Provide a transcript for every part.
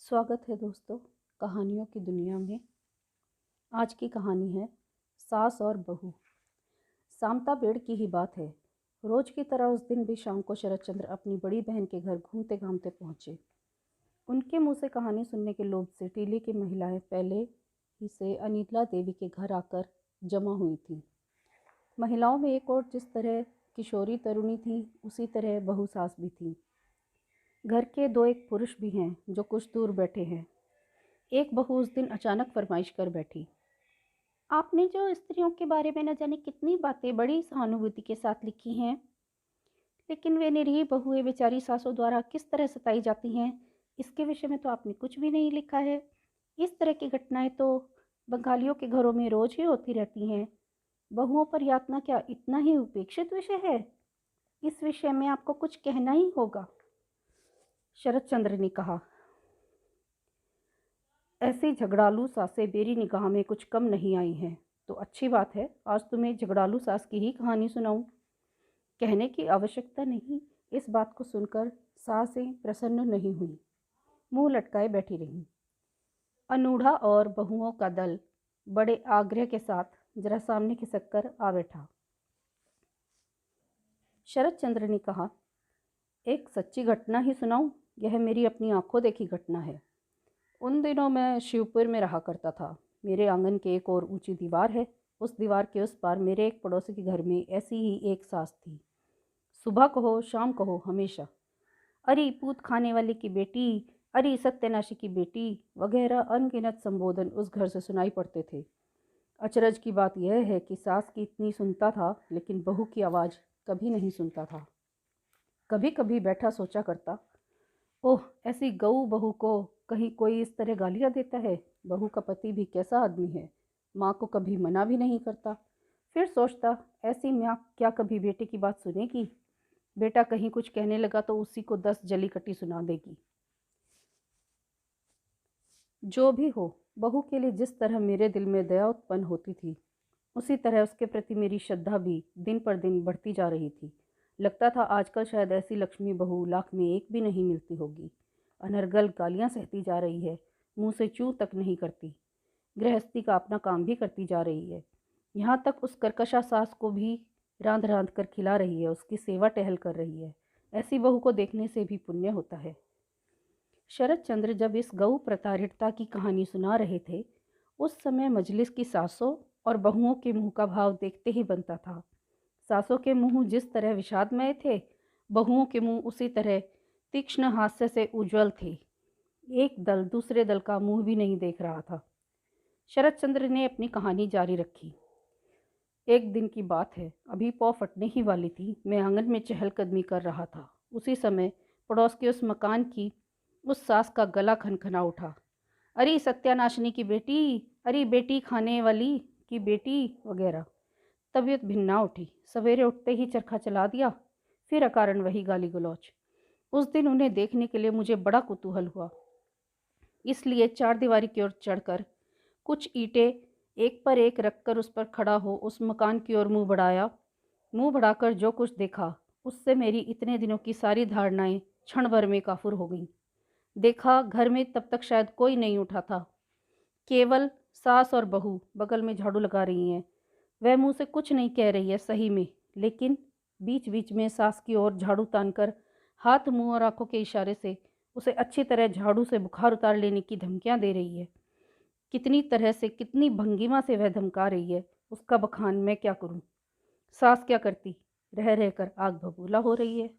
स्वागत है दोस्तों कहानियों की दुनिया में। आज की कहानी है सास और बहू। सामता बेड़ की ही बात है। रोज की तरह उस दिन भी शाम को शरद चंद्र अपनी बड़ी बहन के घर घूमते घामते पहुंचे। उनके मुंह से कहानी सुनने के लोभ से टीले की महिलाएं पहले ही से अनिला देवी के घर आकर जमा हुई थीं। महिलाओं में एक और जिस तरह किशोरी तरुणी थी, उसी तरह बहू सास भी थी। घर के दो एक पुरुष भी हैं जो कुछ दूर बैठे हैं। एक बहू उस दिन अचानक फरमाइश कर बैठी, आपने जो स्त्रियों के बारे में न जाने कितनी बातें बड़ी सहानुभूति के साथ लिखी हैं, लेकिन वे निरीह बहुएं बेचारी सासों द्वारा किस तरह सताई जाती हैं, इसके विषय में तो आपने कुछ भी नहीं लिखा है। इस तरह की घटनाएं तो बंगालियों के घरों में रोज ही होती रहती हैं। बहुओं पर यातना क्या इतना ही उपेक्षित विषय है? इस विषय में आपको कुछ कहना ही होगा। शरद चंद्र ने कहा, ऐसी झगड़ालू सासें मेरी निगाह में कुछ कम नहीं आई हैं, तो अच्छी बात है, आज तुम्हें झगड़ालू सास की ही कहानी सुनाऊं। कहने की आवश्यकता नहीं। इस बात को सुनकर सासें प्रसन्न नहीं हुई, मुंह लटकाए बैठी रहीं। अनूढ़ा और बहुओं का दल बड़े आग्रह के साथ जरा सामने खिसक कर आ बैठा। शरद चंद्र ने कहा, एक सच्ची घटना ही सुनाऊं। यह मेरी अपनी आंखों देखी घटना है। उन दिनों मैं शिवपुर में रहा करता था। मेरे आंगन के एक और ऊंची दीवार है। उस दीवार के उस पार मेरे एक पड़ोसी के घर में ऐसी ही एक सास थी। सुबह कहो शाम कहो हमेशा अरे पूत खाने वाले की बेटी, अरे सत्यानाशी की बेटी वगैरह अनगिनत संबोधन उस घर से सुनाई पड़ते थे। अचरज की बात यह है कि सास की इतनी सुनता था, लेकिन बहू की आवाज़ कभी नहीं सुनता था। कभी कभी बैठा सोचा करता, ओह ऐसी गऊ बहू को कहीं कोई इस तरह गालियाँ देता है। बहू का पति भी कैसा आदमी है, माँ को कभी मना भी नहीं करता। फिर सोचता, ऐसी माँ क्या कभी बेटे की बात सुनेगी? बेटा कहीं कुछ कहने लगा तो उसी को 10 जली कटी सुना देगी। जो भी हो, बहू के लिए जिस तरह मेरे दिल में दया उत्पन्न होती थी, उसी तरह उसके प्रति मेरी श्रद्धा भी दिन पर दिन बढ़ती जा रही थी। लगता था आजकल शायद ऐसी लक्ष्मी बहू लाख में एक भी नहीं मिलती होगी। अनर्गल गालियां सहती जा रही है, मुंह से चू तक नहीं करती, गृहस्थी का अपना काम भी करती जा रही है। यहाँ तक उस कर्कशा सास को भी रांध रांध कर खिला रही है, उसकी सेवा टहल कर रही है। ऐसी बहू को देखने से भी पुण्य होता है। शरद चंद्र जब इस गऊ प्रताड़िता की कहानी सुना रहे थे, उस समय मजलिस की सासों और बहुओं के मुंह का भाव देखते ही बनता था। सासों के मुंह जिस तरह विषादमय थे, बहुओं के मुंह उसी तरह तीक्ष्ण हास्य से उज्जवल थे। एक दल दूसरे दल का मुंह भी नहीं देख रहा था। शरद चंद्र ने अपनी कहानी जारी रखी। एक दिन की बात है, अभी पौ फटने ही वाली थी। मैं आंगन में चहलकदमी कर रहा था। उसी समय पड़ोस के उस मकान की उस सास का गला खनखना उठा, अरे सत्यानाशनी की बेटी, अरे बेटी खाने वाली की बेटी वगैरह। तबीयत भिन्ना उठी। सवेरे उठते ही चरखा चला दिया, फिर अकारण वही गाली गलौज। उस दिन उन्हें देखने के लिए मुझे बड़ा कुतूहल हुआ, इसलिए चारदीवारी की ओर चढ़कर कुछ ईंटें एक पर एक रखकर उस पर खड़ा हो उस मकान की ओर मुंह बढ़ाया। मुंह बढ़ाकर जो कुछ देखा, उससे मेरी इतने दिनों की सारी धारणाएं क्षण भर में काफुर हो गईं। देखा, घर में तब तक शायद कोई नहीं उठा था। केवल सास और बहू बगल में झाड़ू लगा रही हैं। वह मुंह से कुछ नहीं कह रही है सही में, लेकिन बीच बीच में सास की ओर झाड़ू तानकर हाथ मुंह और आंखों के इशारे से उसे अच्छी तरह झाड़ू से बुखार उतार लेने की धमकियां दे रही है। कितनी तरह से, कितनी भंगिमा से वह धमका रही है, उसका बखान मैं क्या करूं। सास क्या करती, रह रहकर आग बबूला हो रही है।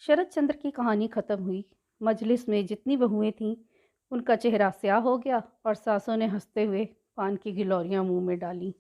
शरद चंद्र की कहानी खत्म हुई। मजलिस में जितनी बहुएं थीं, उनका चेहरा स्याह हो गया और सासों ने हंसते हुए पान की गिलौरियां मुंह में डाली।